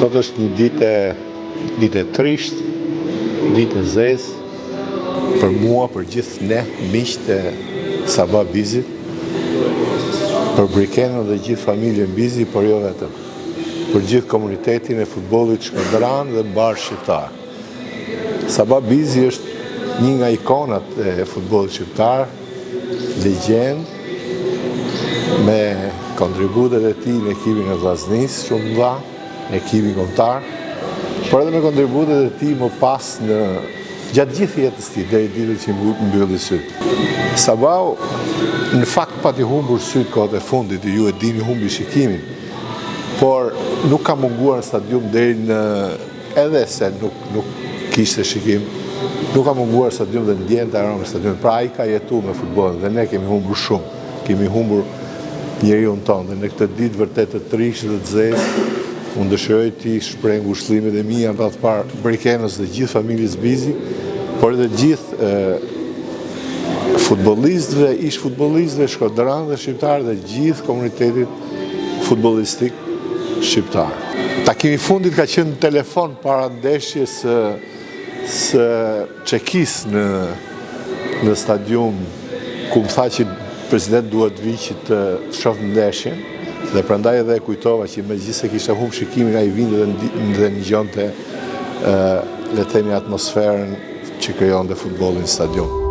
Sot është një ditë e trisht, ditë e zezë, për mua, për gjithë ne, miqtë e Sabah Bizit, për Brikenën dhe gjithë familjen Bizi, por jo vetëm, për gjithë komunitetin e futbollit shkodran dhe mbar shqiptar. Sabah Bizi është një nga ikonat e futbollit shqiptar, legjend, me kontributet e tij në ekipin e Vllaznisë shumë të mëdha, në ekipin kombëtar, por edhe me kontributet e tij më pas gjatë gjithë jetës tij deri ditën që mbylli sytë. Sabahu në fakt pati humbur sytë kohët e fundit, ju e dini, humbi shikimin, por nuk ka munguar në stadium deri edhe se nuk kishte shikim, nuk ka munguar në stadium dhe ndjente aromë në stadium. Pra ai ka jetuar me futbollin dhe ne kemi humbur shumë, kemi humbur njeriun tonë dhe në këtë ditë vërtet të trisht dhe të zezë, unë dëshiroj t'i shpreh ngushëllimet e mia për të parë Brikenës dhe gjithë familjes Bizi, por edhe gjithë futbollistëve, ish futbollistëve shkodran dhe shqiptar dhe gjithë komunitetit futbollistik shqiptar. Takimi i fundit ka qenë në telefon para ndeshjes së Çekis në stadium, ku më tha që president duhet vi që të shohë ndeshjen, dhe prandaj edhe e kujtova që megjithëse kishte humbur shikimin, ai vinte dhe ngjonte le të themi atmosferën që krijonte futbolli në stadium.